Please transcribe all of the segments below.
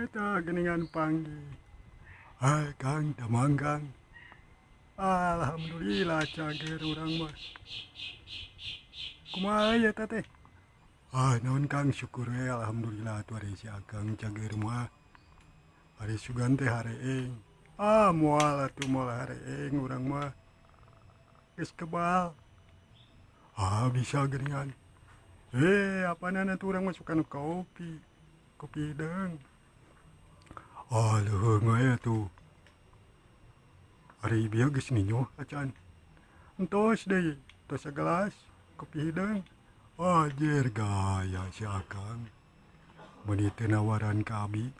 Eta geningan panggi. Hai Kang, damang Kang. Alhamdulillah cager urang mah. Kumaha ya teh? Naon Kang syukur we alhamdulillah tu ari si Akang cager mah. Ari sugan teh hareeng. Moal atuh moal hareeng urang mah. Geus kebal. Bisa geningan. Apanana tu urang mah suka nu kopi. Kopi hidung. Leuheung we atuh. Ari bieu geus ninyo acan. Entos deui, tos sagelas kopi hidung. Anjir gaya si Akang. Mun teu nawaran ka abi.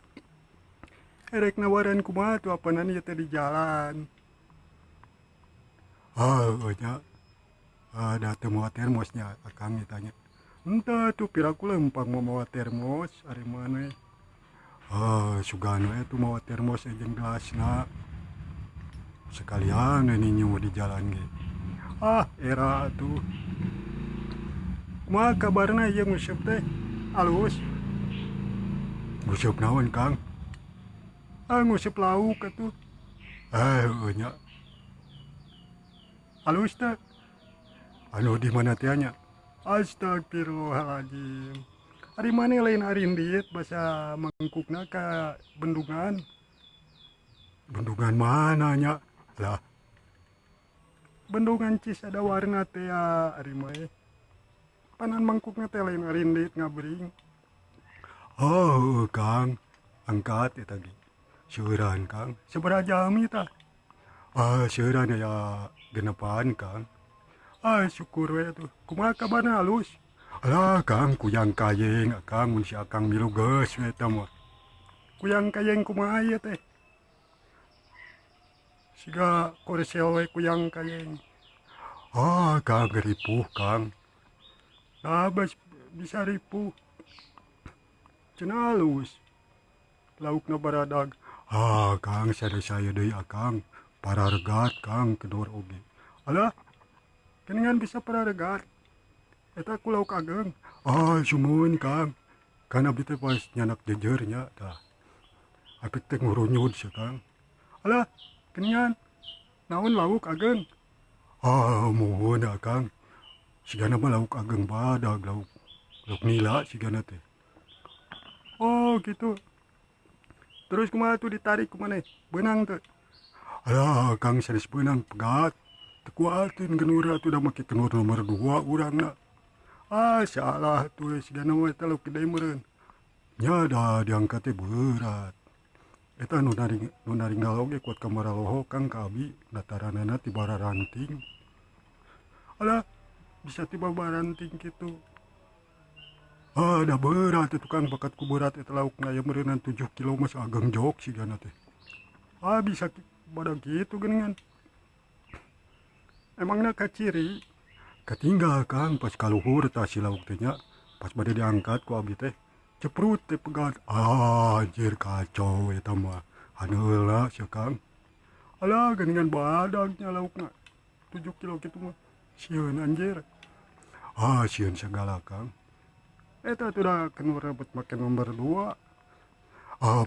Erek nawaran kumaha tuh apanan ieu teh di jalan. Nya. Da teu moal termosnya Akang ditanya. Entah tuh piraku lempang mau mawa termos ari maneh. Sugan we tuh mawa termos jeung gelasna. Sekalian ninyo di jalan ge. Era tuh. Kumaha kabarna ieu nguseup teh? Alus. Nguseup naon Kang? Nguseup lauk atuh. Nya. Alus teh. Anu di mana teh nya? Astagfirullahaladzim. Ari maneh lain arindit basa mangkukna ka bendungan. Bendungan mana nya? Lah. Bendungan Cisadawarna teh ari mah. Panan mangkukna teh lain arindit ngabring. Kang. Angkat eta ge. Seueuran Kang. Sabaraha jam ieu tah? Seueuran aya 6 Kang. Syukur we tuh. Kumaha kabarna alus? Alah Kang, kuyang kayeng Akang mun si Akang milu geus we eta mah. Kuyang kayeng kumaha ieu teh? Siga korsel we kuyang kayeng. Kang ripuh Kang. Bisa ripuh. Cenah alus. Laukna baradag. Kang sadaya deui Akang. Pararegat Kang kedor oge. Alah. Keningan bisa pararegat. Eta ku lauk ageng. Sumuhun Kang. Kan abdi teh pas nyanak jejer nya tah. Abdi teh ngurunyud sia Kang. Alah, keningan. Naon lauk ageng? Muhun Kang. Sigana mah lauk ageng badag, lauk nila sigana teh. Gitu. Terus kumaha tuh ditarik ku maneh? Beunang teh. Alah, Kang sanes beunang pegat. Teu kuatin genur atuh da make kenur nomor 2 urangna. Salah tuh sigana mah eta lauk gede meureun. Nya da diangkat teh berat. Eta nu naringgal oge kuat kamara loho Kang ka abi dataranana ti bararanting. Alah, bisa tiba baranting kitu. Da berat itu Kang bakat ku berat eta laukna aya meureunan 7 kilo mah ageng jok sigana teh. Bisa badag kitu geuningan. Emangna kaciri? Katinggal Kang pas kaluhur tah si lauk teh nya. Pas bade diangkat ku abi teh ceprut teh pegat. Anjir kacau eta mah. Haneula sia Kang. Alah geuningan badagnya laukna. 7 kilo kitu mah. Sieun anjir. Sieun sagala Kang. Eta tuh da kenur rebet make nomor 2.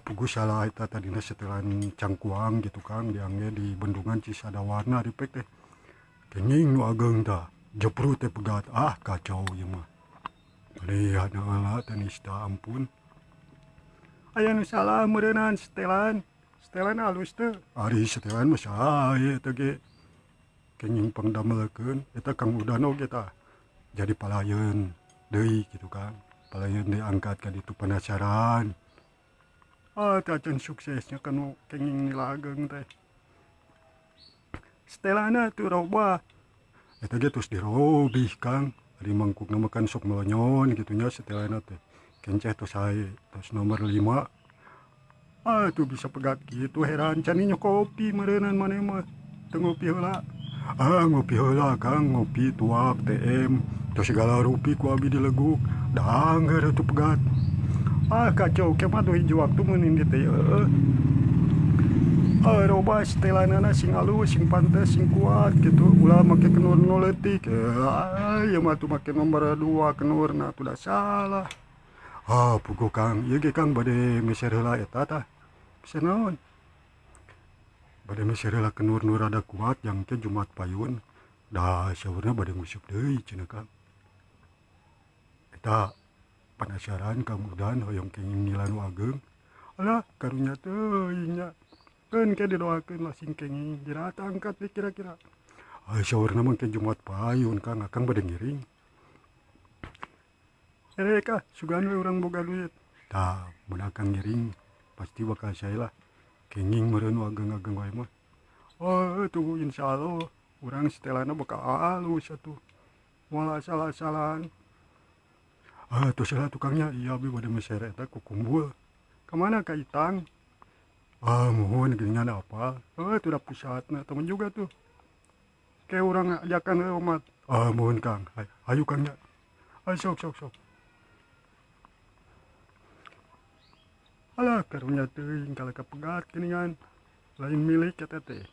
Puguh salah eta tadina setelan cangkuang gitu Kang diangge di bendungan Cisadawarna dipek teh. Kening nu ageng tah. Jeprut teh pegat. Kacau ieu mah. Lihat heula teh nista ampun. Aya nu salah meureunan setelan. Setelan alus teh. Ari setelan mah saha eta ge. Kenging pangdamelkeun eta Kang Udan oge tah. Jadi palayeun deui kitu Kang. Palayeun diangkat ka ditu penasaran. Teh acan suksesnya kanu kenging nila ageng teh. Setelana tuh robah. Eta ge tos dirobih Kang. Ari mangkukna makan sok melonyon gitunya setelana teh. Kenceh tos hae, tos nomor 5. Tuh bisa pegat gitu heran can nyo kopi meureunnan maneh mah. Teu ngopi heula. Ngopi heula Kang, ngopi tuak TM. Tos segala rupi ku abi dileguk. Dangeur atuh pegat. Kacau kemah tuh hiji waktu mun dieu teh. Robah setelanana sing alus, sing pantes, sing kuat gitu. Ulah make kenur nu leutik. Ieu mah tuh make nomor 2 kenurna tuh da salah. Pugu Kang, ieu ge Kang bade meser heula eta tah. Meser naon? Bade meser heula ke nur-nur rada kuat yang ke Jumat Payun. Da saurna bade ngusup deui cenah Kang. Eta penasaran Kang Udan hoyong kenging nila nu ageng. Alah, karunya teuing nya. Keun ke didoakeun lah sing kenging, dirata angkat deh kira-kira. Saurna mah ke Jumat Payun Kang, akang bade ngiring. Kah, sugan we urang boga duit. Tah, mun akang ngiring, pasti bakal saya lah. Kenging meureun nu ageng-ageng wae mah. Oh, tuh insyaallah urang setelana bakal alus atuh. Moal asal-asalan. Tuh salah tukangnya, iya abi bade meser eta ku kumbul. Kemana ka Itang? Muhun geuningan apa? Tuh da pusatna, temen juga tuh. Kayak urang ajakan we umat. Muhun Kang. Hayu Kangnya. Sok. Alah, karunya teuing kalau kepegat geuningan. Lain milik eta teh.